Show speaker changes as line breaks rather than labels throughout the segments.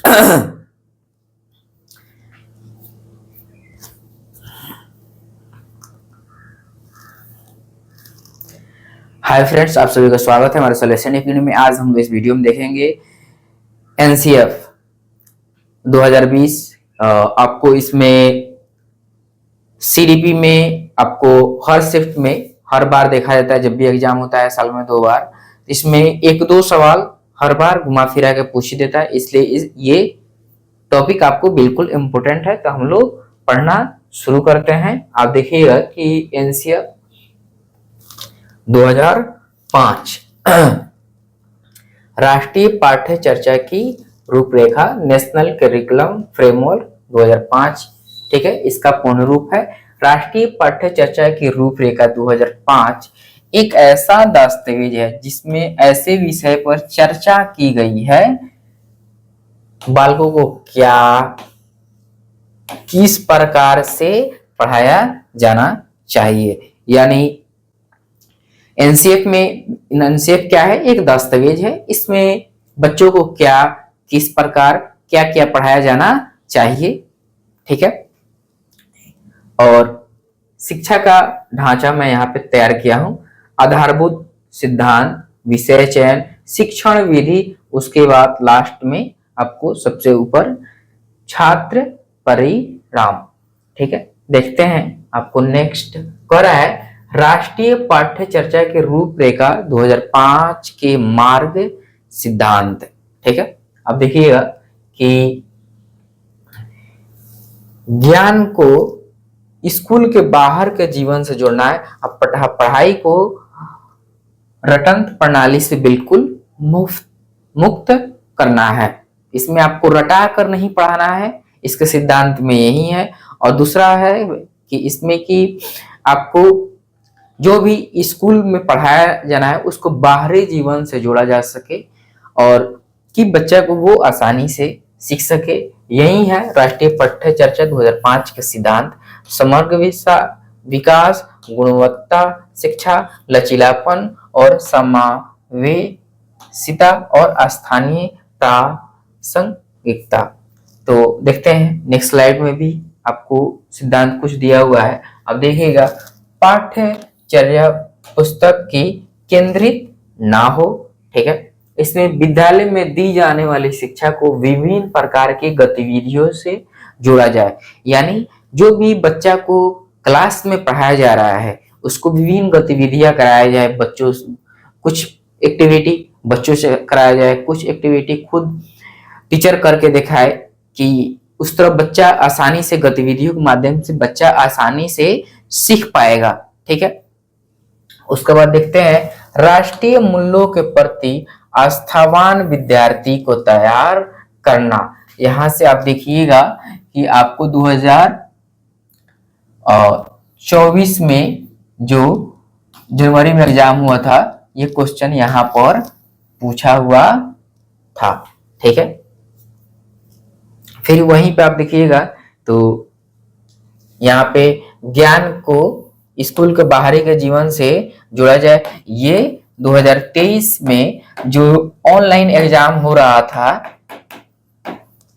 Hi friends, आप सभी का स्वागत है हमारे सॉल्यूशन एकेडमी में। आज हम इस वीडियो में देखेंगे एनसीएफ 2020। आपको इसमें सीडीपी में आपको हर शिफ्ट में हर बार देखा जाता है। जब भी एग्जाम होता है साल में 2 बार, इसमें 1-2 सवाल हर बार घुमा फिरा के पूछ ही देता है। इसलिए ये टॉपिक आपको बिल्कुल इम्पोर्टेंट है। तो हम लोग पढ़ना शुरू करते हैं। आप देखिएगा कि एनसीएफ 2005 राष्ट्रीय पाठ्य चर्चा की रूपरेखा, नेशनल करिकुलम फ्रेमवर्क 2005। ठीक है, इसका पूर्ण रूप है राष्ट्रीय पाठ्य चर्चा की रूपरेखा 2005। एक ऐसा दस्तावेज है जिसमें ऐसे विषय पर चर्चा की गई है बालकों को क्या किस प्रकार से पढ़ाया जाना चाहिए। यानी एनसीएफ क्या है? एक दस्तावेज है। इसमें बच्चों को क्या किस प्रकार क्या क्या पढ़ाया जाना चाहिए। ठीक है, और शिक्षा का ढांचा मैं यहाँ पे तैयार किया हूं। आधारभूत सिद्धांत, विषय चयन, शिक्षण विधि, उसके बाद लास्ट में आपको सबसे ऊपर छात्र परिणाम। ठीक है, देखते हैं आपको नेक्स्ट कह रहा है राष्ट्रीय पाठ्य चर्चा के रूपरेखा 2005 के मार्ग सिद्धांत। ठीक है, अब देखिएगा कि ज्ञान को स्कूल के बाहर के जीवन से जोड़ना है। अब पढ़ाई को रटंत प्रणाली से बिल्कुल मुक्त करना है। इसमें आपको रटा कर नहीं पढ़ाना है, इसके सिद्धांत में यही है। और दूसरा है कि इसमें कि आपको जो भी स्कूल में पढ़ाया जाना है उसको बाहरी जीवन से जोड़ा जा सके और कि बच्चा को वो आसानी से सीख सके। यही है राष्ट्रीय पाठ्य चर्चा 2005 के सिद्धांत। समग्र विकास, गुणवत्ता शिक्षा, लचीलापन और समावेशिता और स्थानीय प्रासंगिकता। तो देखते हैं नेक्स्ट स्लाइड में भी आपको सिद्धांत कुछ दिया हुआ है। अब देखिएगा, पाठ्यचर्या पुस्तक की केंद्रित ना हो। ठीक है, इसमें विद्यालय में दी जाने वाली शिक्षा को विभिन्न प्रकार की गतिविधियों से जोड़ा जाए। यानी जो भी बच्चा को क्लास में पढ़ाया जा रहा है उसको विभिन्न गतिविधियां कराया जाए। बच्चों कुछ एक्टिविटी बच्चों से कराया जाए, कुछ एक्टिविटी खुद टीचर करके दिखाए कि उस तरह बच्चा आसानी से गतिविधियों के माध्यम से बच्चा आसानी से सीख पाएगा। ठीक है, उसके बाद देखते हैं राष्ट्रीय मूल्यों के प्रति आस्थावान विद्यार्थी को तैयार करना। यहां से आप देखिएगा कि आपको 2024 में जो जनवरी में एग्जाम हुआ था ये क्वेश्चन यहां पर पूछा हुआ था। ठीक है, फिर वहीं पे आप देखिएगा तो यहाँ पे ज्ञान को स्कूल के बाहरी के जीवन से जोड़ा जाए। ये 2023 में जो ऑनलाइन एग्जाम हो रहा था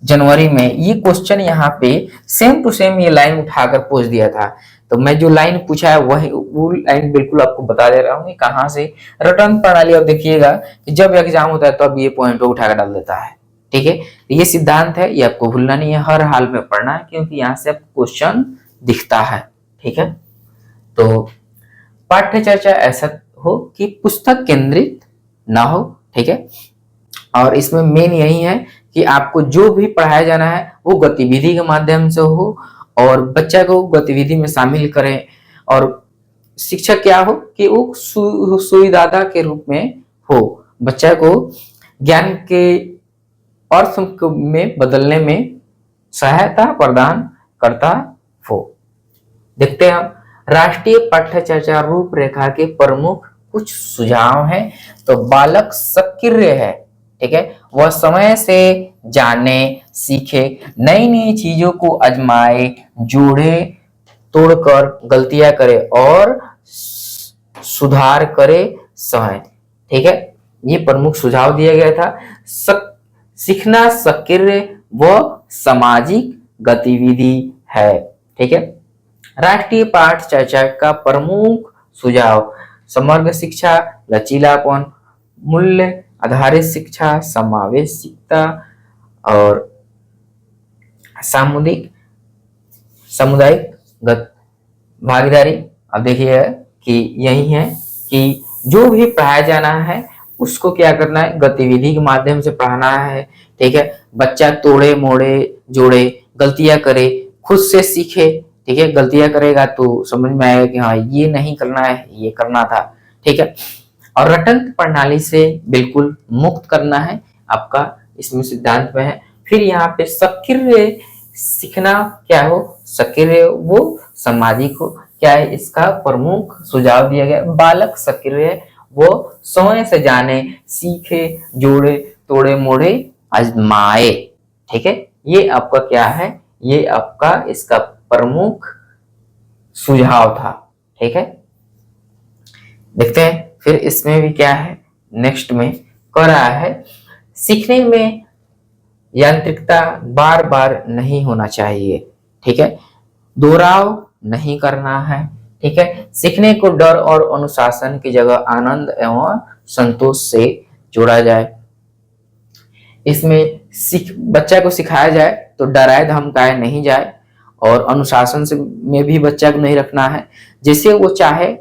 जनवरी में, ये क्वेश्चन यहाँ पे सेम टू सेम ये लाइन उठाकर पूछ दिया था। तो मैं जो लाइन पूछा है वही वो लाइन बिल्कुल आपको बता दे रहा हूँ कहाँ से। रिटर्न प्रणाली अब देखिएगा कि जब एग्जाम होता है तो अब ये पॉइंट उठाकर डाल देता है। ठीक है, ये सिद्धांत है, ये आपको भूलना नहीं है, हर हाल में पढ़ना है क्योंकि यहाँ से आपको क्वेश्चन दिखता है। ठीक है, तो पाठ्य चर्चा ऐसा हो कि पुस्तक केंद्रित ना हो। ठीक है, और इसमें मेन यही है कि आपको जो भी पढ़ाया जाना है वो गतिविधि के माध्यम से हो और बच्चा को गतिविधि में शामिल करें। और शिक्षक क्या हो कि वो सुविधादाता के रूप में हो, बच्चा को ज्ञान के अर्थ में बदलने में सहायता प्रदान करता हो। देखते हैं हम राष्ट्रीय पाठ्य चर्चा रूपरेखा के प्रमुख कुछ सुझाव हैं। तो बालक सक्रिय है। ठीक है, वह समय से जाने सीखे, नई नई चीजों को आजमाए, जोड़े तोड़कर गलतियां करे और सुधार करे सहे। ठीक है, ये प्रमुख सुझाव दिया गया था। सीखना सक्रिय वह सामाजिक गतिविधि है। ठीक है। राष्ट्रीय पाठ चर्चा का प्रमुख सुझाव: समग्र शिक्षा, लचीलापन, मूल्य आधारित शिक्षा, समावेशिता और सामुदायिक भागीदारी। अब देखिए कि यही है कि जो भी पढ़ाया जाना है उसको क्या करना है, गतिविधि के माध्यम से पढ़ाना है। ठीक है। बच्चा तोड़े मोड़े जोड़े, गलतियां करे, खुद से सीखे। ठीक है। गलतियां करेगा तो समझ में आएगा कि हाँ ये नहीं करना है, ये करना था। ठीक है। और रटन प्रणाली से बिल्कुल मुक्त करना है आपका, इसमें सिद्धांत में है। फिर यहाँ पे सक्रिय सीखना क्या हो, सक्रिय वो सामाजिक हो, क्या है इसका प्रमुख सुझाव दिया गया। बालक सक्रिय वो स्वयं से जाने, सीखे, जोड़े तोड़े मोड़े आजमाए। ठीक है। ये आपका क्या है, ये आपका इसका प्रमुख सुझाव था। ठीक है। देखते हैं फिर इसमें भी क्या है, नेक्स्ट में कह रहा है सीखने में यांत्रिकता बार बार नहीं होना चाहिए। ठीक है। दोहराव नहीं करना है। ठीक है। सीखने को डर और अनुशासन की जगह आनंद एवं संतोष से जोड़ा जाए। इसमें बच्चा को सिखाया जाए तो डराए धमकाए नहीं जाए, और अनुशासन से में भी बच्चा को नहीं रखना है। जैसे वो चाहे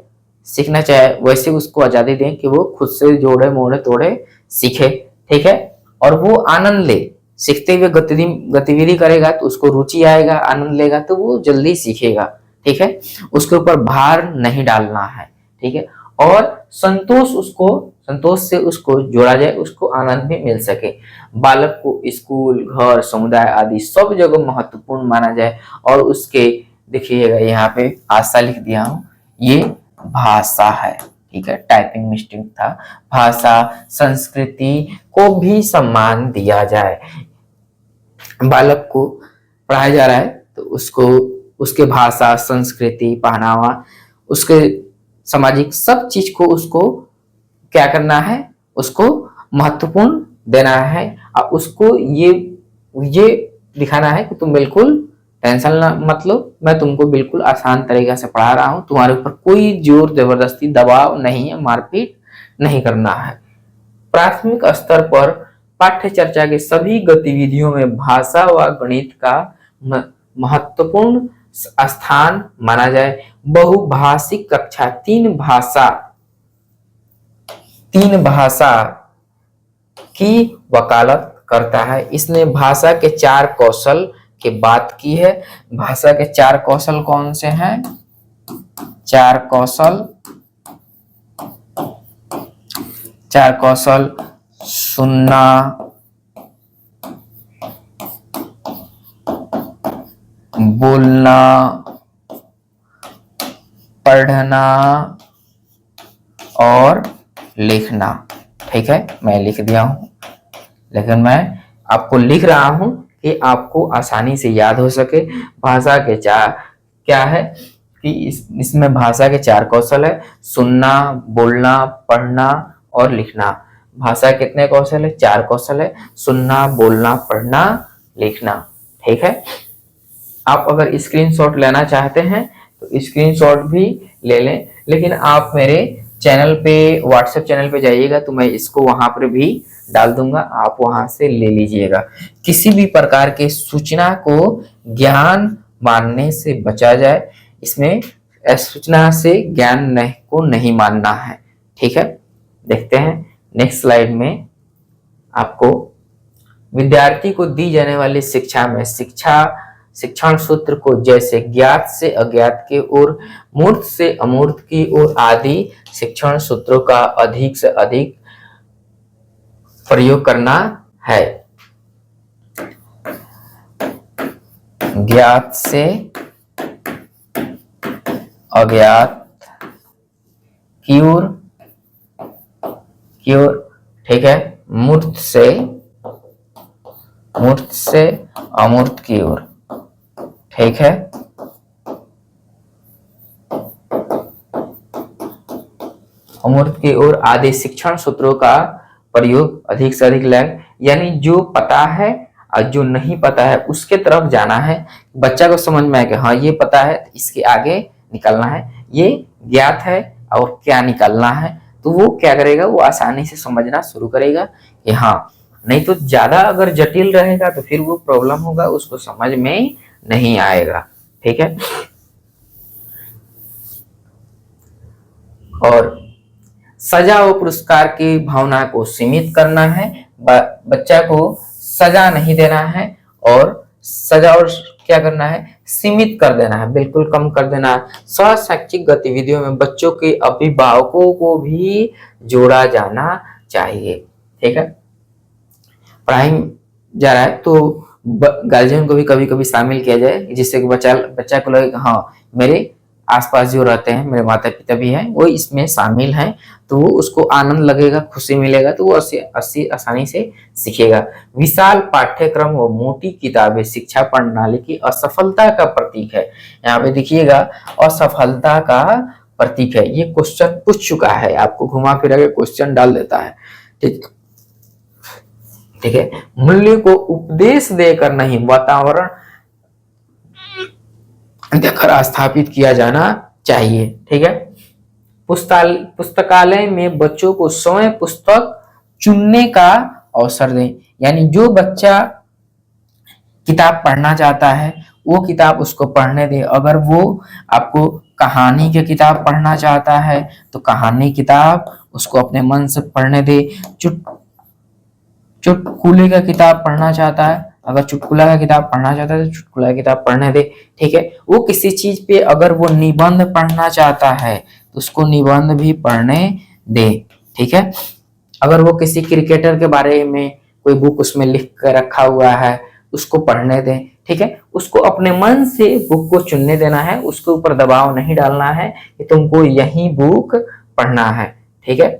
सीखना चाहे वैसे उसको आजादी दें कि वो खुद से जोड़े मोड़े तोड़े सीखे। ठीक है। और वो आनंद ले, सीखते हुए गतिविधि करेगा तो उसको रुचि आएगा, आनंद लेगा तो वो जल्दी सीखेगा। ठीक है। उसके ऊपर भार नहीं डालना है। ठीक है। और संतोष से उसको जोड़ा जाए, उसको आनंद भी मिल सके। बालक को स्कूल, घर, समुदाय आदि सब जगह महत्वपूर्ण माना जाए। और उसके देखिएगा यहाँ पे आशा लिख दिया हूं, ये भाषा है। ठीक है। टाइपिंग मिस्टेक था। भाषा संस्कृति को भी सम्मान दिया जाए। बालक को पढ़ाया जा रहा है तो उसको उसके भाषा, संस्कृति, पहनावा, उसके सामाजिक सब चीज को उसको क्या करना है, उसको महत्वपूर्ण देना है। और उसको ये दिखाना है कि तुम बिल्कुल टेंशन ना मत लो, मैं तुमको बिल्कुल आसान तरीका से पढ़ा रहा हूं, तुम्हारे ऊपर कोई जोर जबरदस्ती दबाव नहीं है, मारपीट नहीं करना है। प्राथमिक स्तर पर पाठ्य चर्चा के सभी गतिविधियों में भाषा व गणित का महत्वपूर्ण स्थान माना जाए। बहुभाषिक कक्षा तीन भाषा की वकालत करता है। इसने भाषा के चार कौशल की बात की है। भाषा के चार कौशल कौन से हैं? चार कौशल सुनना, बोलना, पढ़ना और लिखना। ठीक है। मैं लिख दिया हूं, लेकिन मैं आपको लिख रहा हूं कि आपको आसानी से याद हो सके। भाषा के चार क्या है कि इसमें भाषा के चार कौशल है: सुनना, बोलना, पढ़ना और लिखना। भाषा कितने कौशल है? चार कौशल है: सुनना, बोलना, पढ़ना, लिखना। ठीक है। आप अगर स्क्रीनशॉट लेना चाहते हैं तो स्क्रीनशॉट भी ले लें, लेकिन आप मेरे चैनल पे, व्हाट्सएप चैनल पे जाइएगा तो मैं इसको वहां पर भी डाल दूंगा, आप वहां से ले लीजिएगा। किसी भी प्रकार के सूचना को ज्ञान मानने से बचा जाए। इसमें सूचना से ज्ञान को नहीं मानना है। ठीक है। देखते हैं नेक्स्ट स्लाइड में। आपको विद्यार्थी को दी जाने वाली शिक्षा में शिक्षण सूत्र को जैसे ज्ञात से अज्ञात की ओर, मूर्त से अमूर्त की ओर आदि शिक्षण सूत्रों का अधिक से अधिक प्रयोग करना है। ज्ञात से अज्ञात की ओर, ठीक है। मूर्त से अमूर्त की ओर। ठीक है। अमूर्त की ओर आदि शिक्षण सूत्रों का प्रयोग अधिक से अधिक लग, यानी जो पता है और जो नहीं पता है उसके तरफ जाना है। बच्चा को समझ में आए कि हाँ ये पता है, इसके आगे निकलना है, ये ज्ञात है और क्या निकलना है, तो वो क्या करेगा, वो आसानी से समझना शुरू करेगा कि हाँ। नहीं तो ज्यादा अगर जटिल रहेगा तो फिर वो प्रॉब्लम होगा, उसको समझ में नहीं आएगा। ठीक है। और सजा और पुरस्कार की भावना को सीमित करना है। बच्चा को सजा नहीं देना है और सजा और क्या करना है, सीमित कर देना है, बिल्कुल कम कर देना है। शैक्षिक गतिविधियों में बच्चों के अभिभावकों को भी जोड़ा जाना चाहिए। ठीक है। पढ़ाई जा रहा है तो गार्जियन को भी कभी कभी शामिल किया जाए, जिससे कि बच्चा को लगे हाँ मेरे आसपास जो रहते हैं मेरे माता पिता भी हैं, वो इसमें शामिल हैं, तो वो उसको आनंद लगेगा, खुशी मिलेगा, तो वो आसानी से सीखेगा। विशाल पाठ्यक्रम व मोटी किताबें शिक्षा प्रणाली की असफलता का प्रतीक है। यहाँ पे देखिएगा, असफलता का प्रतीक है। ये क्वेश्चन पूछ चुका है, आपको घुमा फिरा के क्वेश्चन डाल देता है। ठीक है। मूल्य को उपदेश देकर नहीं, वातावरण देकर स्थापित किया जाना चाहिए। ठीक है। पुस्तकालय में बच्चों को स्वयं पुस्तक चुनने का अवसर दें, यानी जो बच्चा किताब पढ़ना चाहता है वो किताब उसको पढ़ने दे। अगर वो आपको कहानी की किताब पढ़ना चाहता है तो कहानी किताब उसको अपने मन से पढ़ने दे। चुटकुले का किताब पढ़ना चाहता है, अगर चुटकुला का किताब पढ़ना चाहता है तो चुटकुला की किताब पढ़ने दे। ठीक है। वो किसी चीज पे अगर वो निबंध पढ़ना चाहता है तो उसको निबंध भी पढ़ने दे। ठीक है। अगर वो किसी क्रिकेटर के बारे में कोई बुक उसमें लिख कर रखा हुआ है उसको पढ़ने दे। ठीक है। उसको अपने मन से बुक को चुनने देना है, उसके ऊपर दबाव नहीं डालना है कि तुमको यही बुक पढ़ना है। ठीक है।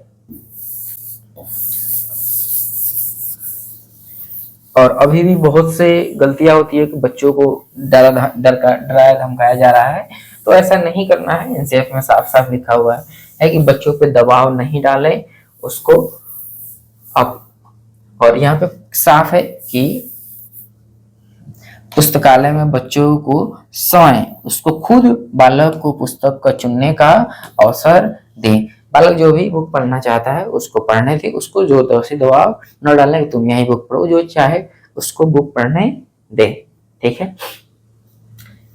और अभी भी बहुत से गलतियां होती है कि बच्चों को डराया धमकाया जा रहा है, तो ऐसा नहीं करना है। एनसीएफ में साफ साफ लिखा हुआ है कि बच्चों पे दबाव नहीं डाले उसको। अब और यहाँ पे साफ है कि पुस्तकालय में बच्चों को स्वयं, उसको खुद बालक को पुस्तक का चुनने का अवसर दें। बालक जो भी बुक पढ़ना चाहता है उसको पढ़ने दे, उसको जो से दबाव न डालने कि तुम यही बुक पढ़ो, जो चाहे उसको बुक पढ़ने दे। ठीक है।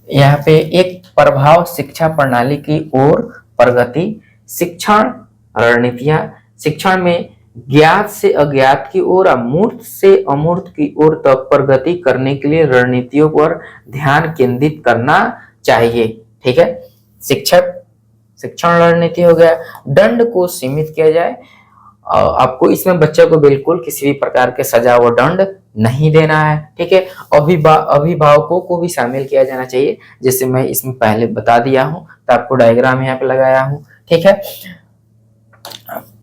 यहाँ पे एक प्रभाव शिक्षा प्रणाली की ओर प्रगति, शिक्षण रणनीतियां, शिक्षण में ज्ञात से अज्ञात की ओर, अमूर्त से अमूर्त की ओर तक प्रगति करने के लिए रणनीतियों पर ध्यान केंद्रित करना चाहिए। ठीक है। शिक्षण रणनीति हो गया। दंड को सीमित किया जाए, आपको इसमें बच्चे को बिल्कुल किसी भी प्रकार के सजा व दंड नहीं देना है। ठीक है। अभिभावकों को भी शामिल किया जाना चाहिए, जैसे मैं इसमें पहले बता दिया हूं, तो आपको डायग्राम यहाँ पे लगाया हूं। ठीक है।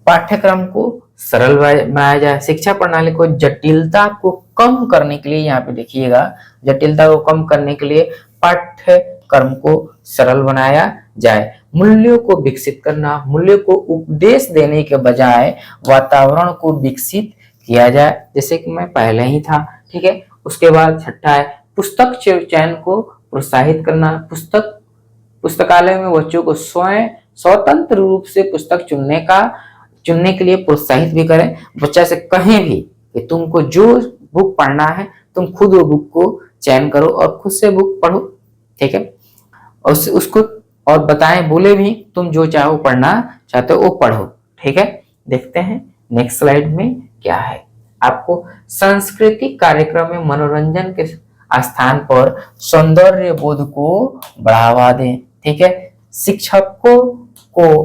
पाठ्यक्रम को सरल बनाया जाए। शिक्षा प्रणाली को जटिलता को कम करने के लिए, यहाँ पे देखिएगा, जटिलता को कम करने के लिए पाठ्यक्रम को सरल बनाया जाए। मूल्यों को विकसित करना, मूल्यों को उपदेश देने के बजाय वातावरण को विकसित किया जाए, जैसे कि मैं पहले ही था। ठीक है। उसके बाद छठा है पुस्तक चयन को प्रोत्साहित करना। पुस्तकालय में बच्चों को स्वतंत्र रूप से पुस्तक चुनने के लिए प्रोत्साहित भी करें। बच्चा से कहें भी कि तुमको जो बुक पढ़ना है तुम खुद वो बुक को चयन करो और खुद से बुक पढ़ो। ठीक है। और उसको और बताएं, बोले भी तुम जो चाहो पढ़ना चाहते हो वो पढ़ो। ठीक है। देखते हैं नेक्स्ट स्लाइड में क्या है। आपको सांस्कृतिक कार्यक्रम में मनोरंजन के स्थान पर सौंदर्य बोध को बढ़ावा दें। ठीक है। शिक्षकों को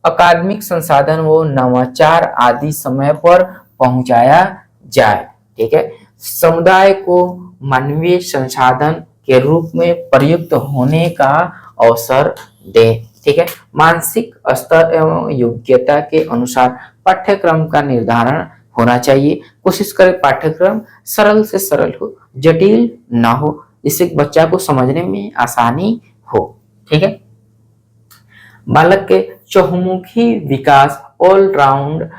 अकादमिक संसाधन व नवाचार आदि समय पर पहुंचाया जाए। ठीक है। समुदाय को मानवीय संसाधन के रूप में प्रयुक्त होने का अवसर दें। ठीक है। मानसिक स्तर एवं योग्यता के अनुसार पाठ्यक्रम का निर्धारण होना चाहिए। कोशिश करें पाठ्यक्रम सरल से सरल हो, जटिल ना हो, जिससे बच्चा को समझने में आसानी हो। ठीक है। बालक के चहुमुखी विकास, ऑल राउंड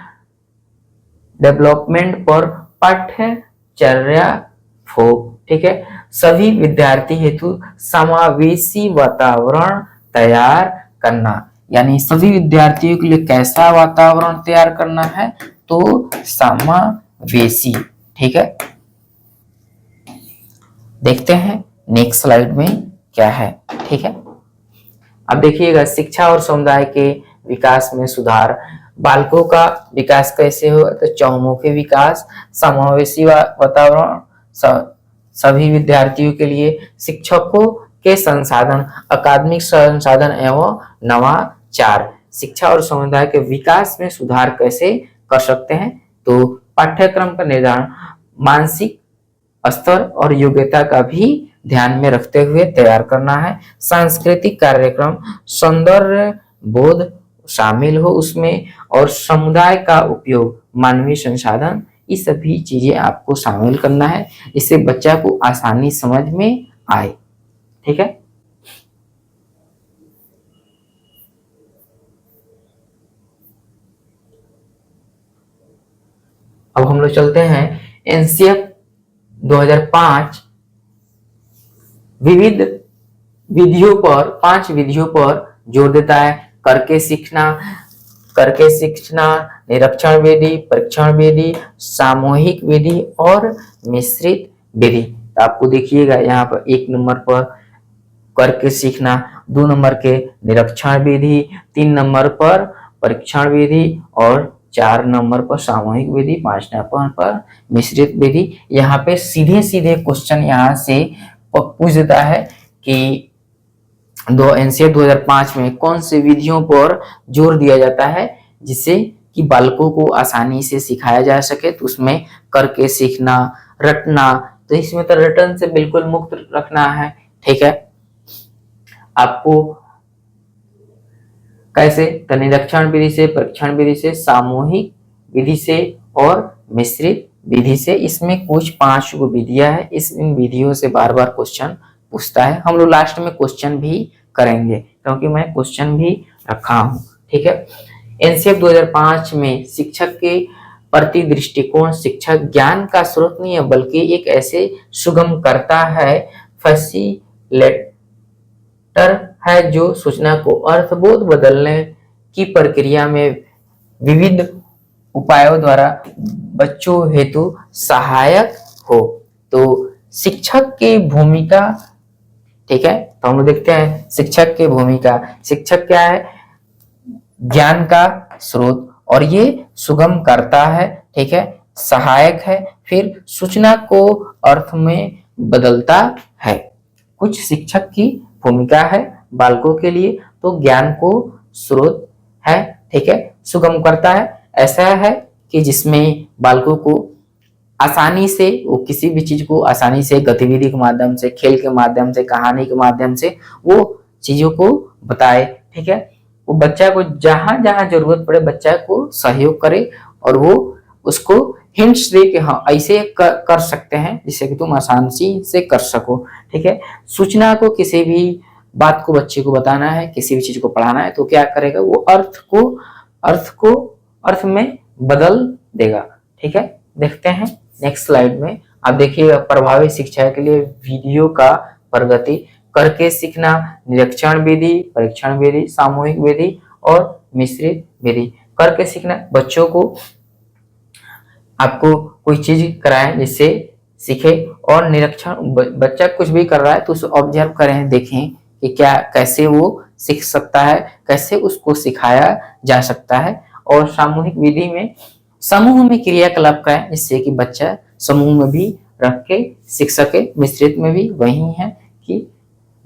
डेवलपमेंट पर पाठ्यचर्या हो। ठीक है, सभी विद्यार्थी हेतु समावेशी वातावरण तैयार करना, यानी सभी विद्यार्थियों के लिए कैसा वातावरण तैयार करना है, तो समावेशी। ठीक है, देखते हैं नेक्स्ट स्लाइड में क्या है। ठीक है, अब देखिएगा, शिक्षा और समुदाय के विकास में सुधार। बालकों का विकास कैसे हो, तो चहुमुखी विकास, समावेशी वातावरण, सभी विद्यार्थियों के लिए, शिक्षकों के संसाधन, अकादमिक संसाधन एवं नवाचार। शिक्षा और समुदाय के विकास में सुधार कैसे कर सकते हैं, तो पाठ्यक्रम का निर्धारण मानसिक स्तर और योग्यता का भी ध्यान में रखते हुए तैयार करना है। सांस्कृतिक कार्यक्रम, सौंदर्य बोध शामिल हो उसमें, और समुदाय का उपयोग, मानवीय संसाधन, ये सभी चीजें आपको शामिल करना है, इससे बच्चा को आसानी समझ में आए। ठीक है, अब हम लोग चलते हैं एनसीएफ 2005 विविध विधियों पर, 5 विधियों पर जोर देता है। करके सीखना, निरीक्षण विधि, परीक्षण विधि, सामूहिक विधि और मिश्रित विधि। तो आपको देखिएगा यहाँ पर 1 नंबर पर करके सीखना, 2 नंबर के निरीक्षण विधि, 3 नंबर पर परीक्षण विधि और 4 नंबर पर सामूहिक विधि, 5 नंबर पर मिश्रित विधि। यहाँ पे सीधे सीधे क्वेश्चन यहाँ से पूछ देता है कि एनसीएफ 2005 में कौन से विधियों पर जोर दिया जाता है जिससे कि बालकों को आसानी से सिखाया जा सके, तो उसमें करके सीखना, रटना, तो इसमें तो रटन से बिल्कुल मुक्त रखना है। ठीक है, आपको कैसे, तो निरीक्षण विधि से, परीक्षण विधि से, सामूहिक विधि से और मिश्रित विधि से। इसमें कुछ 5 विधियां है, इन विधियों से बार बार क्वेश्चन पूछता है। हम लोग लास्ट में क्वेश्चन भी करेंगे क्योंकि मैं क्वेश्चन भी रखा हूं। ठीक है, एनसीएफ 2005 में शिक्षक के प्रति दृष्टिकोण, शिक्षक ज्ञान का स्रोत नहीं है बल्कि एक ऐसे सुगम करता है, फैसिलिटेटर है जो सूचना को अर्थबोध बदलने की प्रक्रिया में विविध उपायों द्वारा बच्चों हेतु सहायक हो। तो शिक्षक की भूमिका, ठीक है, तो हम लोग देखते हैं शिक्षक की भूमिका। शिक्षक क्या है, ज्ञान का स्रोत, और ये सुगम करता है, ठीक है, सहायक है, फिर सूचना को अर्थ में बदलता है। कुछ शिक्षक की भूमिका है बालकों के लिए, तो ज्ञान को स्रोत है, ठीक है, सुगम करता है, ऐसा है कि जिसमें बालकों को आसानी से, वो किसी भी चीज को आसानी से गतिविधि के माध्यम से, खेल के माध्यम से, कहानी के माध्यम से वो चीजों को बताए। ठीक है, वो बच्चा को जहां जहां जरूरत पड़े बच्चा को सहयोग करे और वो उसको हिंट्स दे कि हाँ ऐसे कर सकते हैं जिससे कि तुम आसानी से कर सको। ठीक है, सूचना को, किसी भी बात को बच्चे को बताना है, किसी भी चीज को पढ़ाना है, तो क्या करेगा, वो अर्थ में बदल देगा। ठीक है, देखते हैं नेक्स्ट स्लाइड में। आप देखिएगा, प्रभावी शिक्षा के लिए वीडियो का प्रगति, करके सीखना, निरीक्षण विधि, परीक्षण विधि, सामूहिक विधि और मिश्रित विधि। करके सीखना, बच्चों को आपको कोई चीज कराएं जिससे सीखे, और निरीक्षण, बच्चा कुछ भी कर रहा है तो उसे ऑब्जर्व करें, देखें कि क्या, कैसे वो सीख सकता है, कैसे उसको सिखाया जा सकता है। और सामूहिक विधि में समूह में क्रियाकलाप कराएं जिससे कि बच्चा समूह में भी रख के सीख सके। मिश्रित में भी वही है कि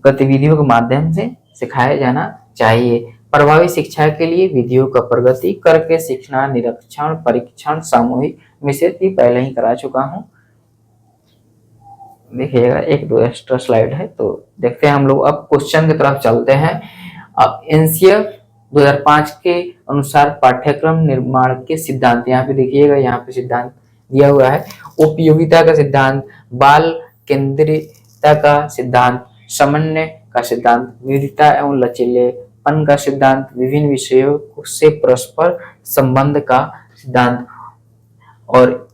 गतिविधियों के माध्यम से सिखाया जाना चाहिए। प्रभावी शिक्षा के लिए विधियों का प्रगति, करके सीखना, निरीक्षण, परीक्षण, सामूहिक, मिश्रित भी पहले ही करा चुका हूं। देखिएगा 1-2 एक्स्ट्रा स्लाइड है, तो देखते हैं हम लोग। अब क्वेश्चन की तरफ चलते हैं। अब एनसीएफ 2005 के अनुसार पाठ्यक्रम निर्माण के सिद्धांत, यहाँ पे देखिएगा, यहाँ पे सिद्धांत दिया हुआ है। उपयोगिता का सिद्धांत, बाल केंद्रितता का सिद्धांत, समन्वय का सिद्धांत, विविधता एवं लचीलेपन का सिद्धांत, विभिन्न विषयों से परस्पर संबंध का सिद्धांत, और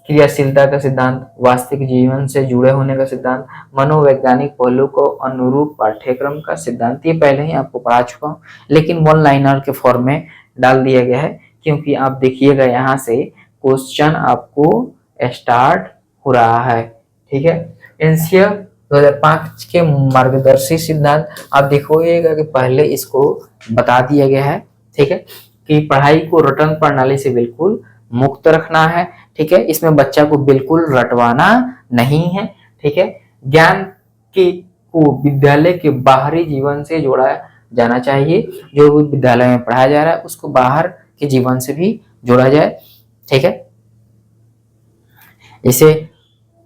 क्रियाशीलता का सिद्धांत, वास्तविक जीवन से जुड़े होने का सिद्धांत, मनोवैज्ञानिक पहलू को अनुरूप पाठ्यक्रम का सिद्धांत। ये पहले ही आपको पढ़ा चुका हूँ, लेकिन वन लाइनर के फॉर्म में डाल दिया गया है, क्योंकि आप देखिएगा यहाँ से क्वेश्चन आपको स्टार्ट हो रहा है। ठीक है, एनसीईआरटी 2005 के मार्गदर्शी सिद्धांत आप देखिएगा कि पहले इसको बता दिया गया है। ठीक है, कि पढ़ाई को रटन प्रणाली से बिल्कुल मुक्त रखना है। ठीक है, इसमें बच्चा को बिल्कुल रटवाना नहीं है। ठीक है, ज्ञान के को विद्यालय के बाहरी जीवन से जोड़ा जाना चाहिए। जो भी विद्यालय में पढ़ाया जा रहा है उसको बाहर के जीवन से भी जोड़ा जाए। ठीक है, इसे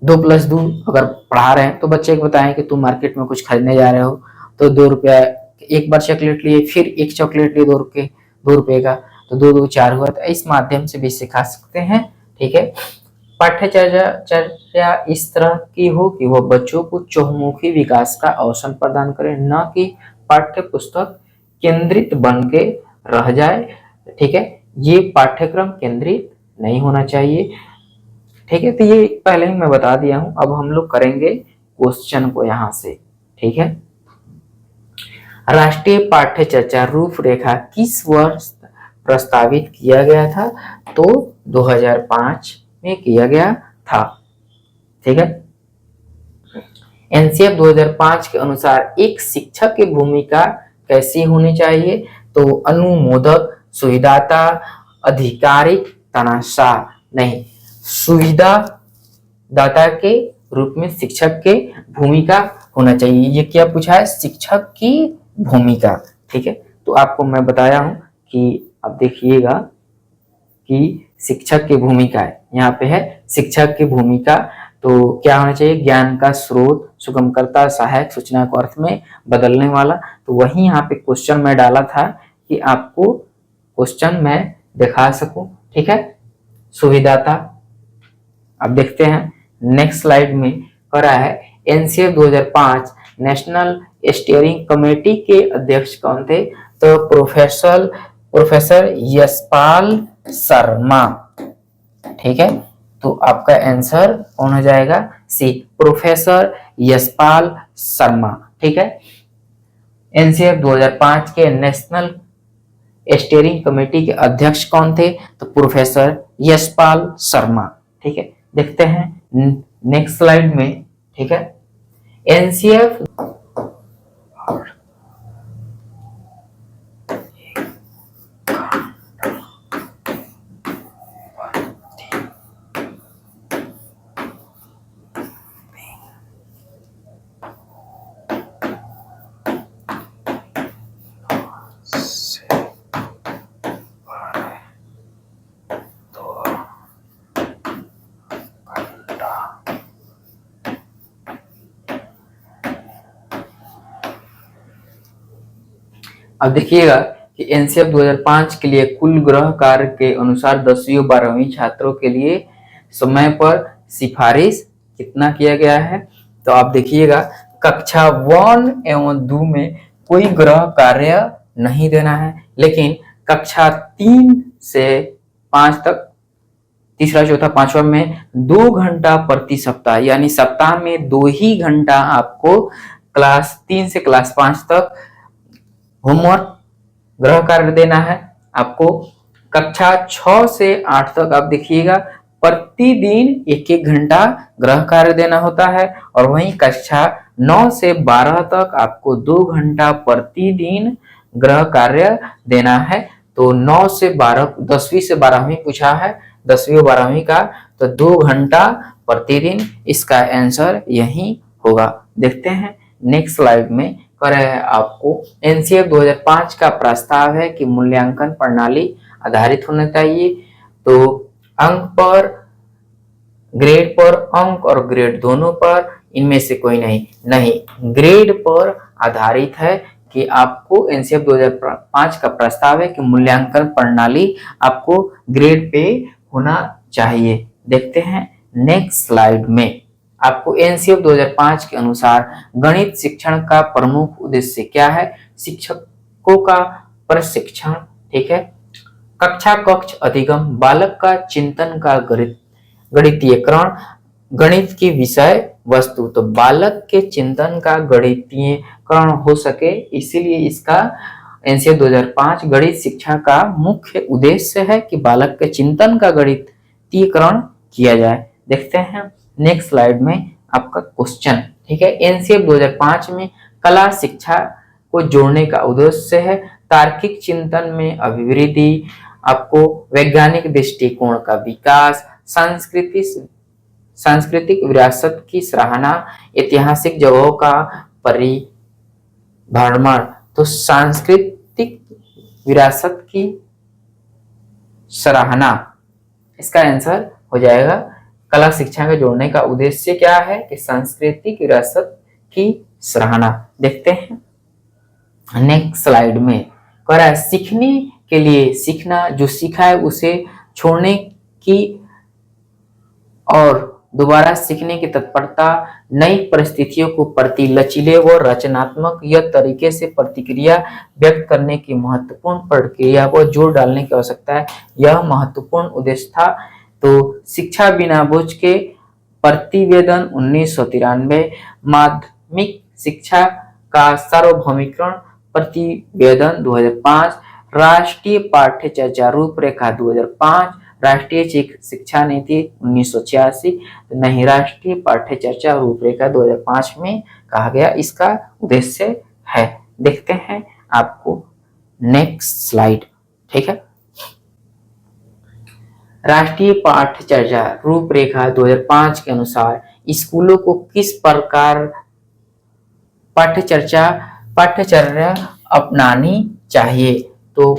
2+2 अगर पढ़ा रहे हैं तो बच्चे को बताएं कि तुम मार्केट में कुछ खरीदने जा रहे हो तो 2 रुपया, एक बार चॉकलेट लिए, फिर एक चॉकलेट लिए 2 रुपए का, तो 2 2 4 हुआ। तो इस माध्यम से भी सिखा सकते हैं। ठीक है, पाठ्यचर्या इस तरह की हो कि वह बच्चों को चहुमुखी विकास का अवसर प्रदान करे, न कि पाठ्य पुस्तक केंद्रित बन के रह जाए। ठीक है, ये पाठ्यक्रम केंद्रित नहीं होना चाहिए। ठीक है, तो ये पहले ही मैं बता दिया हूं। अब हम लोग करेंगे क्वेश्चन को यहां से। ठीक है, राष्ट्रीय पाठ्यचर्या रूपरेखा किस वर्ष प्रस्तावित किया गया था? तो 2005 में किया गया था। ठीक है, एनसीएफ 2005 के अनुसार एक शिक्षक की भूमिका कैसी होनी चाहिए? तो अनुमोदक, सुविधाता, आधिकारिक, तानाशाह नहीं, सुविधा दाता के रूप में शिक्षक के भूमिका होना चाहिए। ये क्या पूछा है? शिक्षक की भूमिका। ठीक है, तो आपको मैं बताया हूं कि अब देखिएगा कि शिक्षक की भूमिका है, यहाँ पे है शिक्षक की भूमिका। तो क्या होना चाहिए? ज्ञान का स्रोत, सुगमकर्ता, सहायक, सूचना को अर्थ में बदलने वाला। तो वही यहाँ पे क्वेश्चन मैं डाला था कि आपको क्वेश्चन मैं दिखा सकूं। ठीक है, सुविधाता। अब देखते हैं नेक्स्ट स्लाइड में करा है एनसीएफ 2005 नेशनल स्टीयरिंग कमेटी के अध्यक्ष कौन थे? तो प्रोफेसर यशपाल शर्मा। ठीक है, तो आपका आंसर कौन हो जाएगा? सी, प्रोफेसर यशपाल शर्मा। ठीक है, एनसीएफ 2005 के नेशनल स्टीयरिंग कमेटी के अध्यक्ष कौन थे? तो प्रोफेसर यशपाल शर्मा। ठीक है, देखते हैं नेक्स्ट स्लाइड में। ठीक है, एनसीएफ अब देखिएगा कि एनसीएफ 2005 के लिए कुल गृह कार्य के अनुसार 10वीं और 12वीं छात्रों के लिए समय पर सिफारिश कितना किया गया है? तो आप देखिएगा कक्षा 1 एवं 2 में कोई गृह कार्य नहीं देना है, लेकिन कक्षा 3 से 5 तक, तीसरा चौथा पांचवा में 2 घंटा प्रति सप्ताह, यानी सप्ताह में 2 ही घंटा आपको क्लास 3 से क्लास 5 तक होमवर्क गृह कार्य देना है। आपको कक्षा 6 से 8 तक आप देखिएगा प्रतिदिन 1-1 घंटा गृह कार्य देना होता है, और वहीं कक्षा 9 से 12 तक आपको 2 घंटा प्रतिदिन गृह कार्य देना है। तो 9 से 12, 10वीं से 12वीं पूछा है, 10वीं और 12वीं का, तो 2 घंटा प्रतिदिन, इसका आंसर यही होगा। देखते हैं नेक्स्ट स्लाइड में करे है आपको एनसीएफ 2005 का प्रस्ताव है कि मूल्यांकन प्रणाली आधारित होना चाहिए। तो अंक पर, ग्रेड पर अंक और ग्रेड दोनों पर, इनमें से कोई नहीं, ग्रेड पर आधारित है कि आपको एनसीएफ 2005 का प्रस्ताव है कि मूल्यांकन प्रणाली आपको ग्रेड पे होना चाहिए। देखते हैं नेक्स्ट स्लाइड में आपको एनसीएफ 2005 के अनुसार गणित शिक्षण का प्रमुख उद्देश्य क्या है? शिक्षकों का प्रशिक्षण। ठीक है, कक्षा कक्ष अधिगम, बालक का चिंतन का गणितीयकरण, गणित की विषय वस्तु, तो बालक के चिंतन का गणितीयकरण हो सके, इसीलिए इसका एनसीएफ 2005 गणित शिक्षा का मुख्य उद्देश्य है कि बालक के चिंतन का गणितीयकरण किया जाए। देखते हैं नेक्स्ट स्लाइड में आपका क्वेश्चन। ठीक है, एनसीएफ 2005 में कला शिक्षा को जोड़ने का उद्देश्य है तार्किक चिंतन में अभिवृद्धि, आपको वैज्ञानिक दृष्टिकोण का विकास, सांस्कृतिक विरासत की सराहना, ऐतिहासिक जगहों का परिभ्रमण। तो सांस्कृतिक विरासत की सराहना, इसका आंसर हो जाएगा। कला शिक्षा में जोड़ने का उद्देश्य क्या है कि सांस्कृतिक विरासत की सराहना। देखते हैं नेक्स्ट स्लाइड में कह रहा है सीखने के लिए सीखना, जो सीखा है उसे छोड़ने की और दोबारा सीखने की तत्परता, नई परिस्थितियों को प्रति लचीले व रचनात्मक यह तरीके से प्रतिक्रिया व्यक्त करने की महत्वपूर्ण प्रक्रिया पर जोर डालने की आवश्यकता है, यह महत्वपूर्ण उद्देश्य था। तो शिक्षा बिना बोझ के प्रतिवेदन 1993, माध्यमिक शिक्षा का सार्वभौमिकरण प्रतिवेदन 2005, राष्ट्रीय पाठ्य चर्चा रूपरेखा 2005, राष्ट्रीय शिक्षा नीति 1986, नहीं राष्ट्रीय पाठ्य चर्चा रूपरेखा 2005 में कहा गया, इसका उद्देश्य है। देखते हैं आपको नेक्स्ट स्लाइड। ठीक है, राष्ट्रीय पाठ्य चर्चा रूपरेखा 2005 के अनुसार स्कूलों को किस प्रकार पाठ्यचर्या अपनानी चाहिए। तो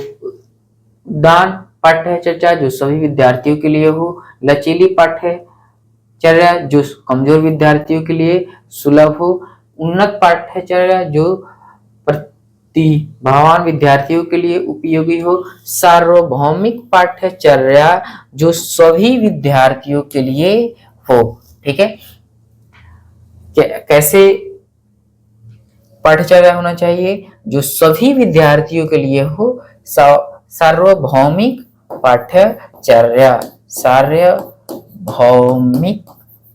दान पाठ्यचर्या जो सभी विद्यार्थियों के लिए हो, लचीली पाठ्यचर्या जो कमजोर विद्यार्थियों के लिए सुलभ हो, उन्नत पाठ्यचर्या जो प्रतिभावान विद्यार्थियों के लिए उपयोगी हो, सार्वभौमिक पाठ्यचर्या जो सभी विद्यार्थियों के लिए हो। ठीक है, कैसे पाठ्यचर्या होना चाहिए, जो सभी विद्यार्थियों के लिए हो, सार्वभौमिक पाठ्यचर्या, सार्वभौमिक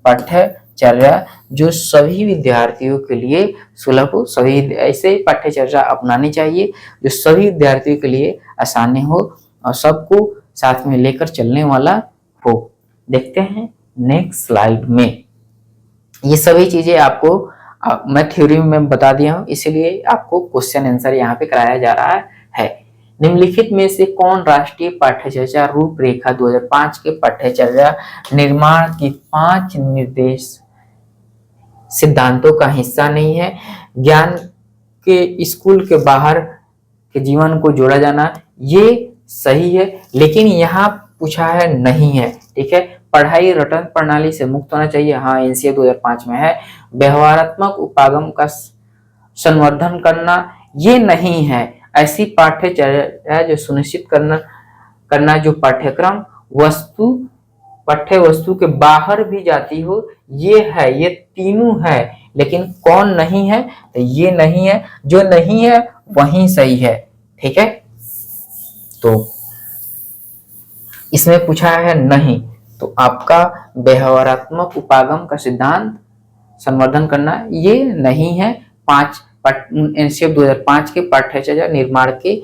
पाठ्यचर्या जो सभी विद्यार्थियों के लिए सुलभ हो, सभी ऐसे पाठ्यचर्या अपनानी चाहिए जो सभी विद्यार्थियों के लिए आसानी हो और सबको साथ में लेकर चलने वाला हो। देखते हैं नेक्स्ट स्लाइड में, ये सभी चीजें आपको मैं थ्योरी में बता दिया हूं, इसलिए आपको क्वेश्चन आंसर यहाँ पे कराया जा रहा है। निम्नलिखित में से कौन राष्ट्रीय पाठ्यचर्या रूपरेखा 2005 के पाठ्यचर्या निर्माण की 5 निर्देश सिद्धांतों का हिस्सा नहीं है। ज्ञान के स्कूल के बाहर के जीवन को जोड़ा जाना, ये सही है, लेकिन यहाँ पूछा है नहीं है। ठीक है, पढ़ाई रटन प्रणाली से मुक्त होना चाहिए, हाँ एनसीएफ 2005 में है। व्यवहारात्मक उपागम का संवर्धन करना, ये नहीं है। ऐसी पाठ्यचर्या जो सुनिश्चित करना जो पाठ्यक्रम पाठ्य वस्तु के बाहर भी जाती हो, ये है, ये तीनों है। लेकिन कौन नहीं है, तो ये नहीं है, जो नहीं है वही सही है। ठीक है, तो इसमें पूछा है नहीं, तो आपका व्यवहारात्मक उपागम का सिद्धांत संवर्धन करना ये नहीं है। 5 एनसीएफ 2005 के पाठ्यचर्या निर्माण के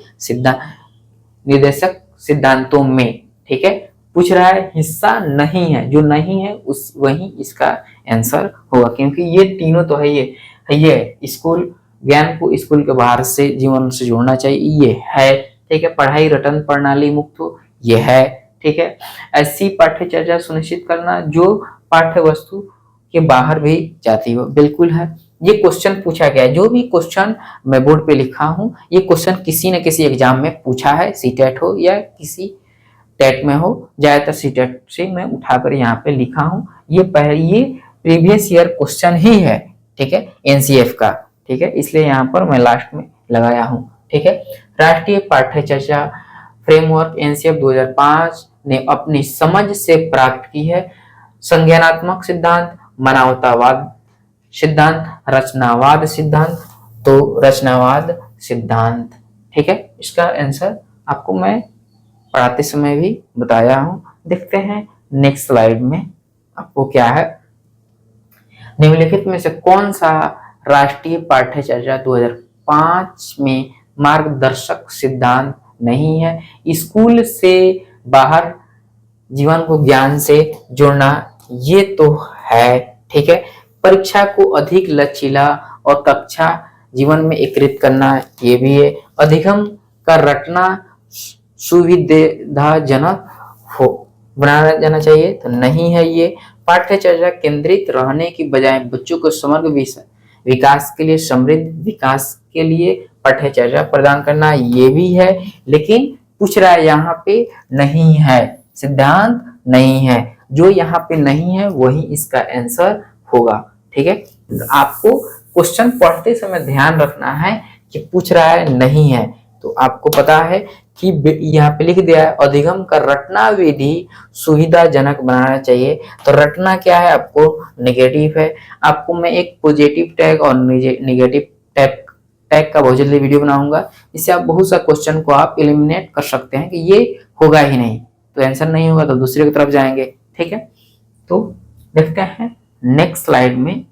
निर्देशक सिद्धांतों में। ठीक है, पूछ रहा है हिस्सा नहीं है, जो नहीं है उस वही इसका आंसर होगा, क्योंकि ये तीनों तो है। ये स्कूल ज्ञान को स्कूल के बाहर से जीवन से जोड़ना चाहिए, ये है। ठीक है, पढ़ाई रटन प्रणाली मुक्त हो, ये है। ठीक है, ऐसी पाठ्यचर्या सुनिश्चित करना जो पाठ्य वस्तु के बाहर भी जाती हो, बिल्कुल है। ये क्वेश्चन पूछा गया है, जो भी क्वेश्चन मैं बोर्ड पे लिखा हूँ, ये क्वेश्चन किसी न किसी एग्जाम में पूछा है, सीटेट हो या किसी टेट में हो, ज्यादातर सीटेट से मैं उठाकर यहाँ पे लिखा हूँ। ये प्रीवियस ईयर क्वेश्चन ही है। ठीक है, एनसीएफ का। ठीक है, इसलिए यहाँ पर मैं लास्ट में लगाया हूँ। ठीक है, राष्ट्रीय पाठ्यचर्या फ्रेमवर्क एनसीएफ 2005 ने अपनी समझ से प्राप्त की है। संज्ञानात्मक सिद्धांत, मानवतावाद सिद्धांत, रचनावाद सिद्धांत, तो रचनावाद सिद्धांत। ठीक है, इसका आंसर आपको मैं पढ़ाते समय भी बताया हूं। देखते हैं नेक्स्ट स्लाइड में। आपको क्या है, निम्नलिखित में से कौन सा राष्ट्रीय पाठ्यचर्या 2005 में मार्गदर्शक सिद्धांत नहीं है। स्कूल से बाहर जीवन को ज्ञान से जोड़ना, ये तो है, ठीक है। परीक्षा को अधिक लचीला और कक्षा जीवन में एकीकृत करना, ये भी है। अधिगम का रटना सुविधाजनक हो बनाया जाना चाहिए, तो नहीं है ये। पाठ्यचर्या केंद्रित रहने की बजाय बच्चों को समग्र विकास के लिए, समृद्ध विकास के लिए पाठ्यचर्या प्रदान करना, ये भी है। लेकिन पूछ रहा है यहाँ पे नहीं है, सिद्धांत नहीं है। जो यहाँ पे नहीं है वही इसका आंसर होगा, ठीक है। तो आपको क्वेश्चन पढ़ते समय ध्यान रखना है कि पूछ रहा है नहीं है, तो आपको पता है कि यहाँ पे लिख दिया है अधिगम का रटना विधि सुविधाजनक बनाना चाहिए। तो रटना क्या है, आपको नेगेटिव है। आपको मैं एक पॉजिटिव टैग और नेगेटिव टैग का बहुत जल्दी वीडियो बनाऊंगा, इससे आप बहुत सा क्वेश्चन को आप एलिमिनेट कर सकते हैं कि ये होगा ही नहीं, तो आंसर नहीं होगा तो दूसरे की तरफ जाएंगे, ठीक है। तो देखते हैं नेक्स्ट स्लाइड में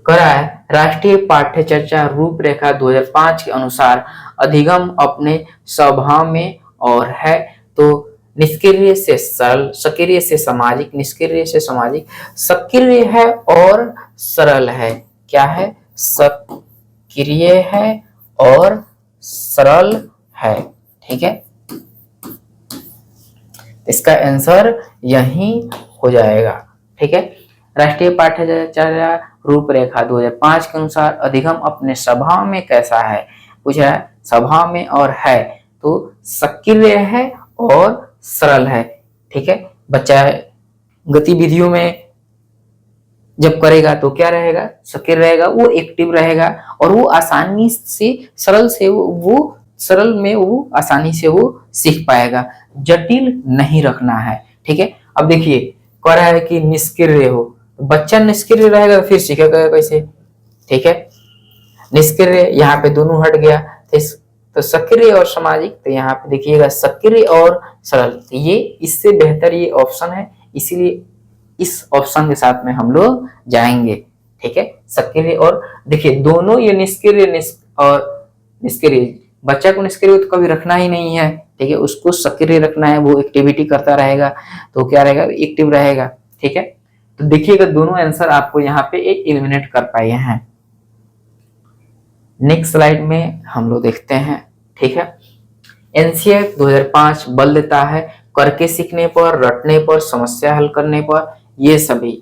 कह रहा है राष्ट्रीय पाठ्यचर्या रूपरेखा 2005 के अनुसार अधिगम अपने स्वभाव में और है तो निष्क्रिय से सरल, सक्रिय से सामाजिक, निष्क्रिय से सामाजिक, सक्रिय है और सरल है। क्या है, सक्रिय है और सरल है, ठीक है। इसका आंसर यही हो जाएगा, ठीक है। राष्ट्रीय पाठ्यचर्या रूपरेखा 2005 के अनुसार अधिगम अपने स्वभाव में कैसा है, पूछा है स्वभाव में और है तो सक्रिय है और सरल है, ठीक है। बच्चा गतिविधियों में जब करेगा तो क्या रहेगा, सक्रिय रहेगा, वो एक्टिव रहेगा और वो आसानी से सरल में वो आसानी से वो सीख पाएगा, जटिल नहीं रखना है, ठीक है। अब देखिए कह रहा है कि निष्क्रिय हो, बच्चा निष्क्रिय रहेगा फिर सीखेगा कैसे, ठीक है। निष्क्रिय यहाँ पे दोनों हट गया, तो सक्रिय और सामाजिक, तो यहाँ पे देखिएगा सक्रिय और सरल, तो ये इससे बेहतर ये ऑप्शन है, इसीलिए इस ऑप्शन के साथ में हम लोग जाएंगे, ठीक है। सक्रिय और देखिए दोनों ये निष्क्रिय और निष्क्रिय, बच्चा को निष्क्रिय तो कभी रखना ही नहीं है, ठीक है, उसको सक्रिय रखना है, वो एक्टिविटी करता रहेगा तो क्या रहेगा, एक्टिव रहेगा, ठीक है। तो देखिएगा दोनों आंसर आपको यहाँ पे एलिमिनेट कर पाए हैं। नेक्स्ट स्लाइड में हम लोग देखते हैं, ठीक है। एनसीएफ 2005 बल देता है करके सीखने पर, रटने पर, समस्या हल करने पर, ये सभी।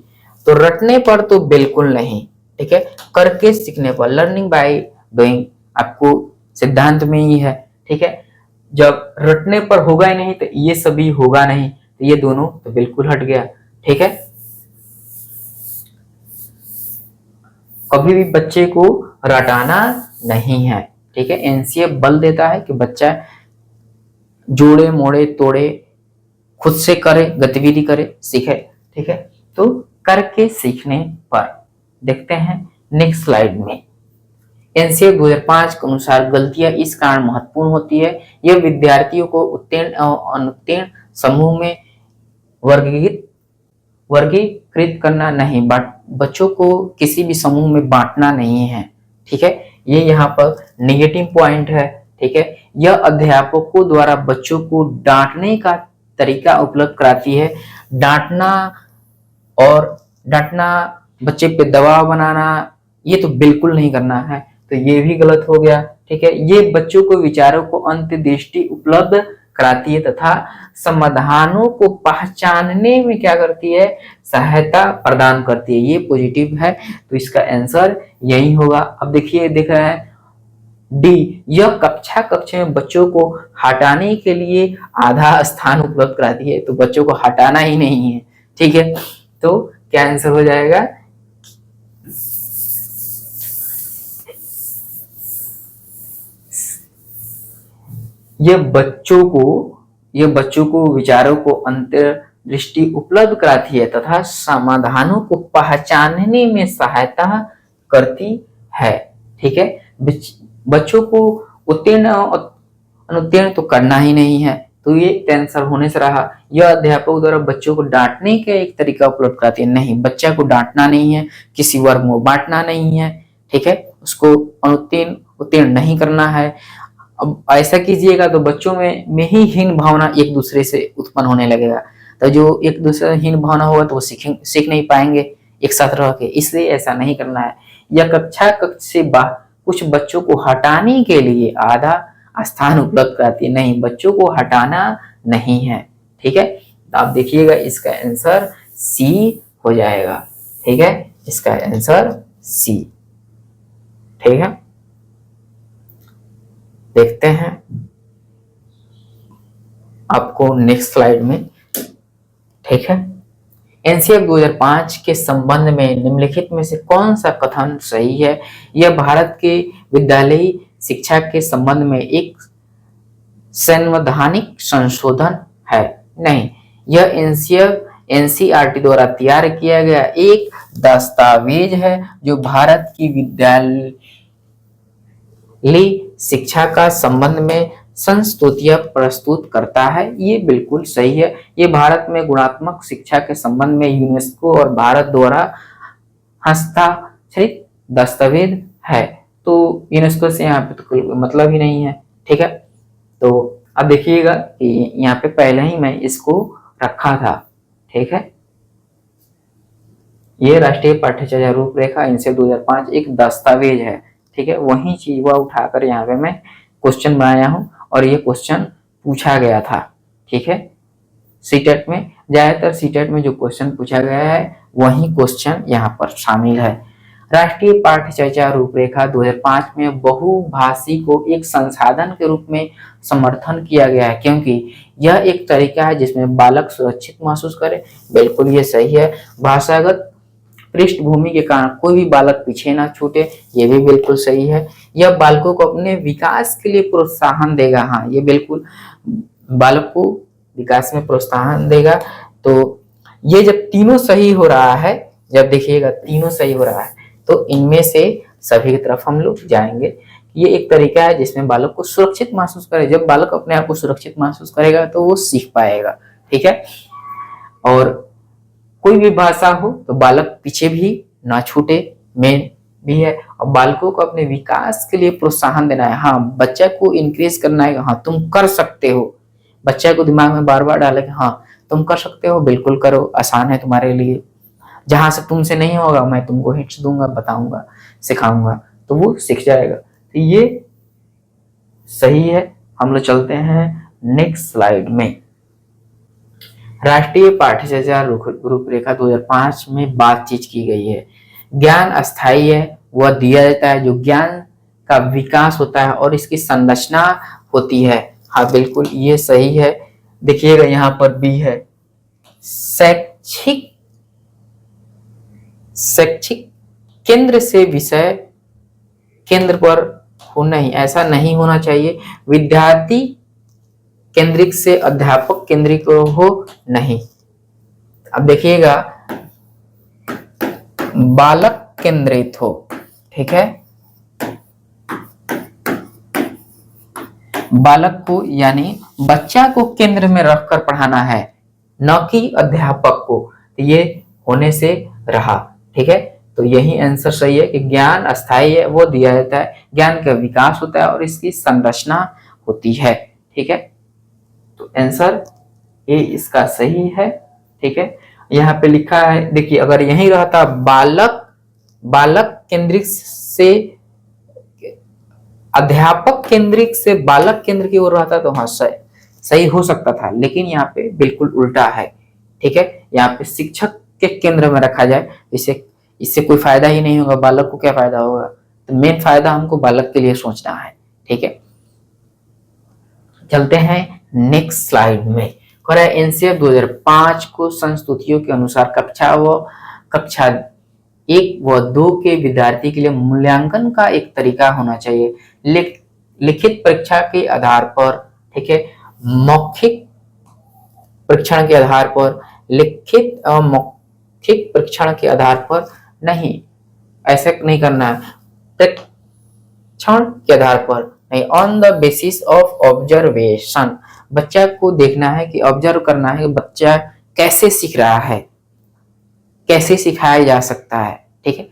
तो रटने पर तो बिल्कुल नहीं, ठीक है। करके सीखने पर, लर्निंग बाय डूइंग, आपको सिद्धांत में ही है, ठीक है। जब रटने पर होगा ही नहीं तो ये सभी होगा नहीं, तो ये दोनों तो बिल्कुल हट गया, ठीक है। कभी भी बच्चे को रटाना नहीं है, ठीक है। एनसीएफ बल देता है कि बच्चा जोड़े मोड़े तोड़े खुद से करे, गतिविधि करे, सीखे, ठीक है। तो करके सीखने पर देखते हैं नेक्स्ट स्लाइड में। एनसीएफ 2005 के अनुसार गलतियां इस कारण महत्वपूर्ण होती है, यह विद्यार्थियों को उत्तीर्ण और अनुत्तीर्ण समूह में वर्गीकृत करना नहीं, बच्चों को किसी भी समूह में बांटना नहीं है, ठीक है। ये यहाँ पर नेगेटिव पॉइंट है, ठीक है। यह अध्यापकों द्वारा बच्चों को डांटने का तरीका उपलब्ध कराती है। डांटना, बच्चे पे दबाव बनाना, ये तो बिल्कुल नहीं करना है, तो ये भी गलत हो गया, ठीक है। ये बच्चों को विचारों को अंतर्दृष्टि उपलब्ध कराती है तथा समाधानों को पहचानने में क्या करती है, सहायता प्रदान करती है, ये पॉजिटिव है, तो इसका आंसर यही होगा। अब देखिए दिख रहा है डी, यह कक्षा में बच्चों को हटाने के लिए आधा स्थान उपलब्ध कराती है, तो बच्चों को हटाना ही नहीं है, ठीक है। तो क्या आंसर हो जाएगा, यह बच्चों को विचारों को अंतर्दृष्टि उपलब्ध कराती है तथा समाधानों को पहचानने में सहायता करती है, ठीक है। बच्चों को उत्तीर्ण अनुत्तीर्ण तो करना ही नहीं है, तो ये टेंसर होने से रहा। यह अध्यापक द्वारा बच्चों को डांटने का एक तरीका उपलब्ध कराती है। नहीं, बच्चा को डांटना नहीं है, किसी वर्ग में बांटना नहीं है, ठीक है, उसको उत्तीर्ण नहीं करना है। अब ऐसा कीजिएगा तो बच्चों में ही हीन भावना एक दूसरे से उत्पन्न होने लगेगा, तो जो एक दूसरे हीन भावना होगा तो वो सीख नहीं पाएंगे एक साथ रह के, इसलिए ऐसा नहीं करना है। या कक्ष से कुछ बच्चों को हटाने के लिए आधा स्थान उपलब्ध कराती है। नहीं, बच्चों को हटाना नहीं है, ठीक है। तो आप देखिएगा इसका आंसर सी हो जाएगा, ठीक है, इसका आंसर सी, ठीक है। देखते हैं आपको नेक्स्ट स्लाइड में, ठीक है। एनसीएफ 2005 के संबंध में निम्नलिखित में से कौन सा कथन सही है? यह भारत के विद्यालयी शिक्षा के संबंध में एक संवैधानिक संशोधन है। नहीं, यह एनसीईआरटी द्वारा तैयार किया गया एक दस्तावेज है जो भारत की विद्यालयी शिक्षा का संबंध में संस्तुतियां प्रस्तुत करता है। ये बिल्कुल सही है। ये भारत में गुणात्मक शिक्षा के संबंध में यूनेस्को और भारत द्वारा हस्ताक्षरित दस्तावेज है। तो यूनेस्को से यहाँ पे तो कोई मतलब ही नहीं है, ठीक है। तो अब देखिएगा कि यहाँ पे पहले ही मैं इसको रखा था, ठीक है। ये राष्ट्रीय पाठ्यचर्या रूपरेखा इनसे 2005 एक दस्तावेज है, ठीक है। वही चीज वह उठाकर यहाँ पे मैं क्वेश्चन बनाया हूँ और ये क्वेश्चन पूछा गया था, ठीक है। सीटेट में ज्यादातर सीटेट में जो क्वेश्चन पूछा गया है वही क्वेश्चन यहाँ पर शामिल है। राष्ट्रीय पाठ्यचर्या रूपरेखा 2005 में बहुभाषी को एक संसाधन के रूप में समर्थन किया गया है, क्योंकि यह एक तरीका है जिसमें बालक सुरक्षित महसूस करे। बिल्कुल ये सही है। भाषागत पृष्ठभूमि के कारण कोई भी बालक पीछे ना छूटे, ये भी बिल्कुल सही है। यह बालकों को अपने विकास के लिए प्रोत्साहन देगा। हाँ, ये बिल्कुल बालक को विकास में प्रोत्साहन देगा। तो ये जब तीनों सही हो रहा है, जब देखिएगा तीनों सही हो रहा है, तो इनमें से सभी की तरफ हम लोग जाएंगे। ये एक तरीका है जिसमें बालक को सुरक्षित महसूस करे। जब बालक अपने आप को सुरक्षित महसूस करेगा तो वो सीख पाएगा, ठीक है। और कोई भी भाषा हो तो बालक पीछे भी ना छूटे, मेन भी है। और बालकों को अपने विकास के लिए प्रोत्साहन देना है। हाँ, बच्चा को इंक्रेज करना है, हाँ तुम कर सकते हो। बच्चा को दिमाग में बार बार डाले कि हाँ तुम कर सकते हो, बिल्कुल करो, आसान है तुम्हारे लिए। जहां से तुमसे नहीं होगा मैं तुमको हिंट्स दूंगा, बताऊंगा, सिखाऊंगा, तो वो सीख जाएगा। तो ये सही है। हम लोग चलते हैं नेक्स्ट स्लाइड में। राष्ट्रीय पाठ्यचर्या रूपरेखा 2005 में बातचीत की गई है। ज्ञान अस्थायी है, वह दिया जाता है जो ज्ञान का विकास होता है और इसकी संरचना होती है। हाँ बिल्कुल ये सही है। देखिएगा यहाँ पर भी है, शैक्षिक केंद्र से विषय केंद्र पर हो, नहीं ऐसा नहीं होना चाहिए। विद्यार्थी केंद्रित से अध्यापक केंद्रित हो, नहीं। अब देखिएगा बालक केंद्रित हो, ठीक है। बालक को यानी बच्चा को केंद्र में रखकर पढ़ाना है, न कि अध्यापक को। तो ये होने से रहा, ठीक है। तो यही आंसर सही है कि ज्ञान अस्थायी है, वो दिया जाता है, ज्ञान का विकास होता है और इसकी संरचना होती है, ठीक है। तो आंसर ये इसका सही है, ठीक है। यहाँ पे लिखा है, देखिए अगर यही रहता बालक केंद्रित से अध्यापक केंद्रित से बालक केंद्र की ओर रहता तो हाँ सही हो सकता था, लेकिन यहाँ पे बिल्कुल उल्टा है, ठीक है। यहाँ पे शिक्षक के केंद्र में रखा जाए, इससे कोई फायदा ही नहीं होगा, बालक को क्या फायदा होगा। तो मेन फायदा हमको बालक के लिए सोचना है, ठीक है। चलते हैं नेक्स्ट स्लाइड में। एनसीएफ 2005 को संस्तुतियों के अनुसार कक्षा 1 व 2 के विद्यार्थी के लिए मूल्यांकन का एक तरीका होना चाहिए। लिखित परीक्षा के आधार पर, ठीक है, मौखिक परीक्षण के आधार पर, लिखित मौखिक परीक्षण के आधार पर नहीं, ऐसा नहीं करना है। परीक्षण के आधार पर नहीं, on the basis of observation, बच्चा को देखना है कि ऑब्जर्व करना है कि बच्चा कैसे सीख रहा है, कैसे सिखाया जा सकता है। ठीक है,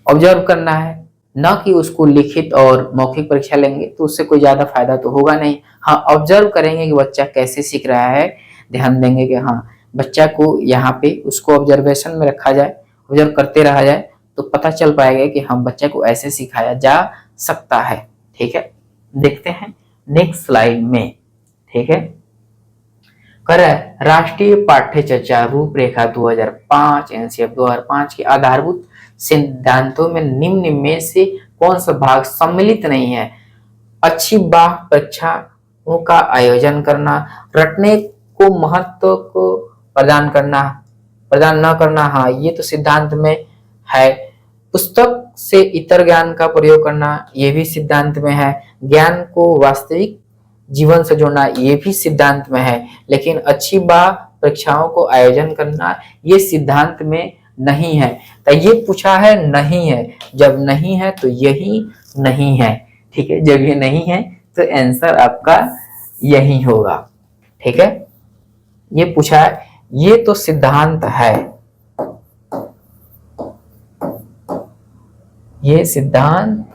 ऑब्जर्व करना है, न कि उसको लिखित और मौखिक परीक्षा लेंगे तो उससे कोई ज्यादा फायदा तो होगा नहीं। हाँ, ऑब्जर्व करेंगे कि बच्चा कैसे सीख रहा है, ध्यान देंगे कि हाँ बच्चा को यहाँ पे उसको ऑब्जर्वेशन में रखा जाए, ऑब्जर्व करते रहा जाए तो पता चल पाएगा कि हम बच्चे को ऐसे सिखाया जा सकता है। ठीक है, देखते हैं नेक्स्ट स्लाइड में। ठीक है, कर राष्ट्रीय पाठ्य चर्चा रूपरेखा 2005 एनसीएफ 2005 के आधारभूत सिद्धांतों में निम्न में से कौन सा भाग सम्मिलित नहीं है? अच्छी बाह परीक्षाओं का आयोजन करना, रटने को महत्व को प्रदान न करना, हाँ ये तो सिद्धांत में है। पुस्तक से इतर ज्ञान का प्रयोग करना, ये भी सिद्धांत में है। ज्ञान को वास्तविक जीवन से जोड़ना, ये भी सिद्धांत में है। लेकिन अच्छी बाह परीक्षाओं को आयोजन करना ये सिद्धांत में नहीं है। तो ये पूछा है नहीं है, जब नहीं है तो यही नहीं है। ठीक है, जब ये नहीं है तो आंसर आपका यही होगा। ठीक है, ये पूछा है, ये तो सिद्धांत है, ये सिद्धांत,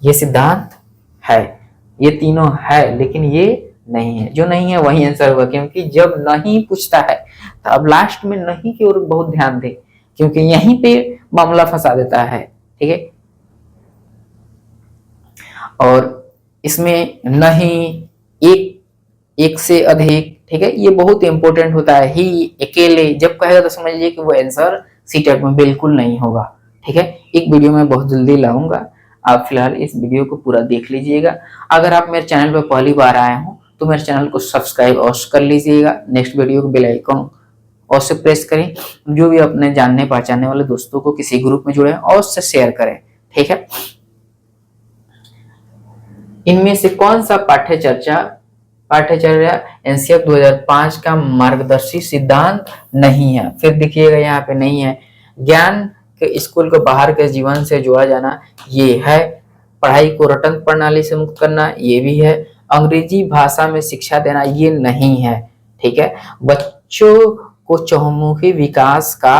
ये सिद्धांत है, ये तीनों है लेकिन ये नहीं है। जो नहीं है वही आंसर होगा, क्योंकि जब नहीं पूछता है तो अब लास्ट में नहीं की ओर बहुत ध्यान दे, क्योंकि यहीं पे मामला फंसा देता है। ठीक है, और इसमें नहीं, एक से अधिक, ठीक है, ये बहुत इंपॉर्टेंट होता है। ही, अकेले जब कहेगा तो समझ लीजिए कि वो आंसर सीटेट में बिल्कुल नहीं होगा। ठीक है, एक वीडियो में बहुत जल्दी लाऊंगा, आप फिलहाल इस वीडियो को पूरा देख लीजिएगा। अगर आप मेरे चैनल पर पहली बार आए हो तो मेरे चैनल को सब्सक्राइब अवश्य कर लीजिएगा, नेक्स्ट वीडियो को बेल आइकन अवश्य प्रेस करें, जो भी अपने जानने पहचानने वाले दोस्तों को किसी ग्रुप में जुड़े अवश्य शेयर करें। ठीक है, इनमें से कौन सा पाठ्यचर्या एनसीएफ 2005 का मार्गदर्शी सिद्धांत नहीं है? फिर देखिएगा यहाँ पे नहीं है। ज्ञान के स्कूल को बाहर के जीवन से जोड़ा जाना, ये है। पढ़ाई को रटन प्रणाली से मुक्त करना, ये भी है। अंग्रेजी भाषा में शिक्षा देना, ये नहीं है। ठीक है, बच्चों को चहुमुखी विकास का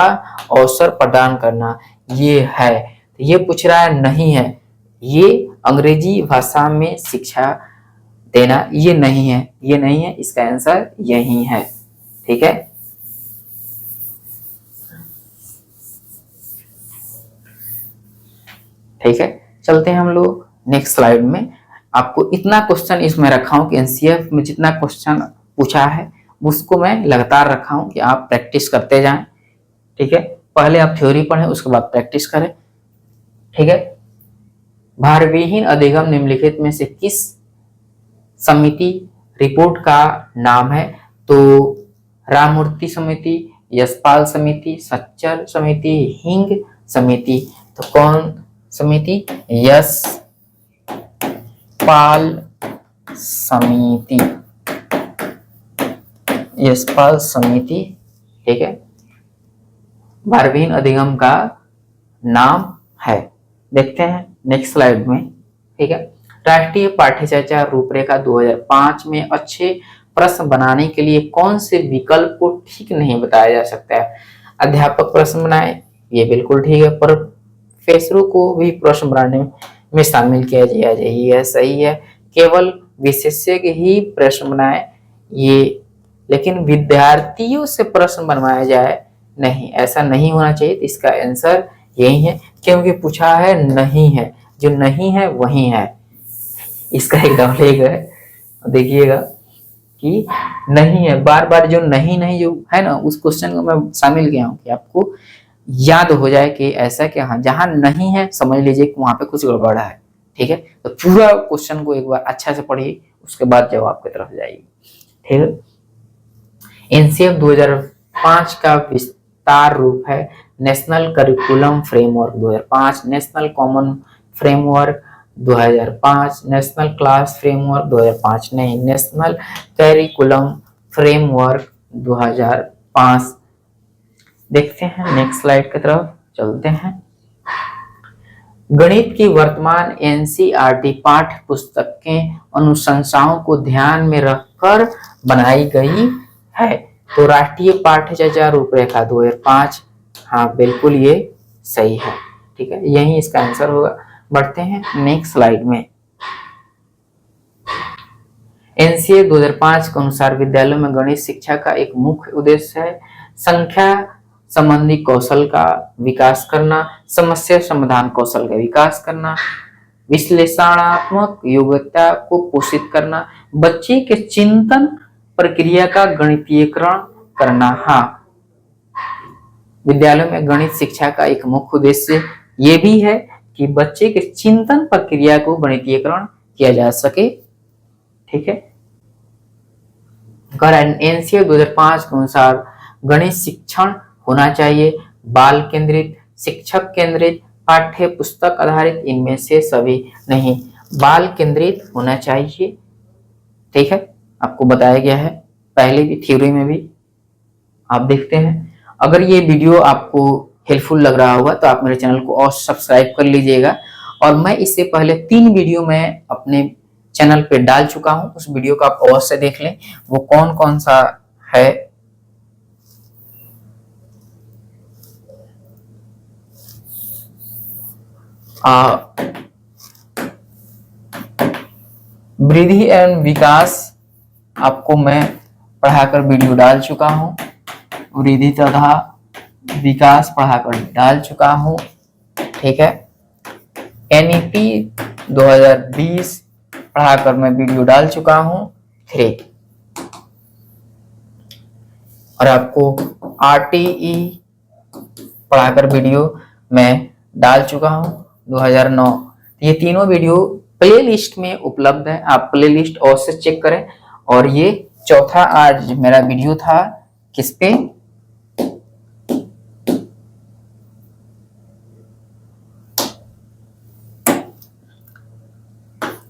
अवसर प्रदान करना, ये है। ये पूछ रहा है नहीं है, ये अंग्रेजी भाषा में शिक्षा देना, ये नहीं है, ये नहीं है, इसका आंसर यही है। ठीक है, ठीक है, चलते हैं हम लोग नेक्स्ट स्लाइड में। आपको इतना क्वेश्चन इसमें रखा हूं कि एनसीएफ में जितना क्वेश्चन पूछा है उसको मैं लगातार रखा हूं कि आप प्रैक्टिस करते जाएं। ठीक है, पहले आप थ्योरी पढ़ें, उसके बाद प्रैक्टिस करें। ठीक है, भारविहीन अधिगम निम्नलिखित में से किस समिति रिपोर्ट का नाम है? तो राममूर्ति समिति, यशपाल समिति, सच्चर समिति, हिंग समिति। तो कौन समिति? यशपाल समिति, यशपाल समिति। ठीक है, भारविहीन अधिगम का नाम है। देखते हैं नेक्स्ट स्लाइड में। ठीक है, राष्ट्रीय पाठ्यचर्या रूपरेखा 2005 में अच्छे प्रश्न बनाने के लिए कौन से विकल्प को ठीक नहीं बताया जा सकता है? अध्यापक प्रश्न बनाए, ये बिल्कुल ठीक है। प्रोफेसरों को भी प्रश्न बनाने में शामिल किया जाए, यह सही है। केवल विशेषज्ञ ही प्रश्न बनाए, ये, लेकिन विद्यार्थियों से प्रश्न बनवाया जाए नहीं, ऐसा नहीं होना चाहिए। तो इसका आंसर यही है, क्योंकि पूछा है नहीं है, जो नहीं है वही है। इसका एक डबल एक है, देखिएगा कि नहीं है, बार बार जो नहीं नहीं जो है ना, उस क्वेश्चन को मैं शामिल किया हूं कि आपको याद हो जाए कि ऐसा कि हाँ जहां नहीं है समझ लीजिए कि वहां पे कुछ गड़बड़ है। ठीक है, तो पूरा क्वेश्चन को एक बार अच्छा से पढ़िए, उसके बाद जवाब की तरफ जाइए। ठीक है, एनसीएफ 2005 का विस्तार रूप है national curriculum framework 2005, national common framework 2005, national class framework 2005 नहीं, नेशनल करिकुलम फ्रेमवर्क 2005। देखते हैं नेक्स्ट स्लाइड की तरफ चलते हैं। गणित की वर्तमान एनसीईआरटी पाठ्य पुस्तकें अनुशंसाओं को ध्यान में रखकर बनाई गई है। तो राष्ट्रीय पाठ्यचर्या रूपरेखा 2005, हाँ बिल्कुल ये सही है। ठीक है, यही इसका आंसर होगा। बढ़ते हैं नेक्स्ट स्लाइड में। एनसीए 2005 के अनुसार विद्यालयों में गणित शिक्षा का एक मुख्य उद्देश्य है संख्या संबंधी कौशल का विकास करना, समस्या समाधान कौशल का विकास करना, विश्लेषणात्मक योग्यता को पोषित करना, बच्चे के चिंतन प्रक्रिया का गणितीयकरण करना। हाँ, विद्यालयों में गणित शिक्षा का एक मुख्य उद्देश्य ये भी है कि बच्चे के चिंतन प्रक्रिया को गणितीयकरण किया जा सके। ठीक है, एनसीए 2005 के अनुसार गणित शिक्षण होना चाहिए बाल केंद्रित, शिक्षक केंद्रित, पाठ्य पुस्तक आधारित, इनमें से सभी नहीं, बाल केंद्रित होना चाहिए। ठीक है, आपको बताया गया है पहले भी, थ्योरी में भी। आप देखते हैं, अगर ये वीडियो आपको हेल्पफुल लग रहा होगा तो आप मेरे चैनल को और सब्सक्राइब कर लीजिएगा। और मैं इससे पहले 3 वीडियो में अपने चैनल पे डाल चुका हूं, उस वीडियो को आप अवश्य देख लें। वो कौन कौन सा है, वृद्धि एवं विकास आपको मैं पढ़ाकर वीडियो डाल चुका हूं, वृद्धि तथा विकास पढ़ाकर डाल चुका हूं। ठीक है, एनईपी 2020 पढ़ाकर मैं वीडियो डाल चुका हूं 3, और आपको आरटीई पढ़ाकर वीडियो मैं डाल चुका हूं 2009। ये तीनों वीडियो प्ले लिस्ट में उपलब्ध है, आप प्ले लिस्ट अवश्य चेक करें। और ये चौथा आज मेरा वीडियो था किस पे,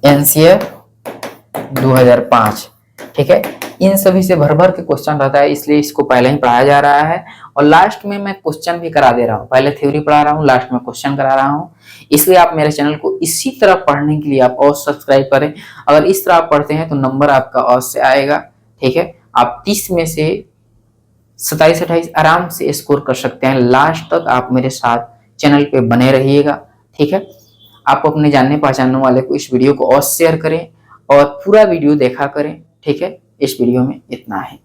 एनसीए 2005। ठीक है, इन सभी से भर भर के क्वेश्चन रहता है, इसलिए इसको पहले ही पढ़ाया जा रहा है और लास्ट में मैं क्वेश्चन भी करा दे रहा हूँ। पहले थ्योरी पढ़ा रहा हूँ, लास्ट में क्वेश्चन करा रहा हूँ। इसलिए आप मेरे चैनल को इसी तरह पढ़ने के लिए आप और सब्सक्राइब करें। अगर इस तरह आप पढ़ते हैं तो नंबर आपका और से आएगा। ठीक है, आप 30 में से 27-28 आराम से स्कोर कर सकते हैं। लास्ट तक आप मेरे साथ चैनल पे बने रहिएगा। ठीक है, आप अपने जानने पहचानने वाले को इस वीडियो को और शेयर करें और पूरा वीडियो देखा करें। ठीक है, इस वीडियो में इतना है।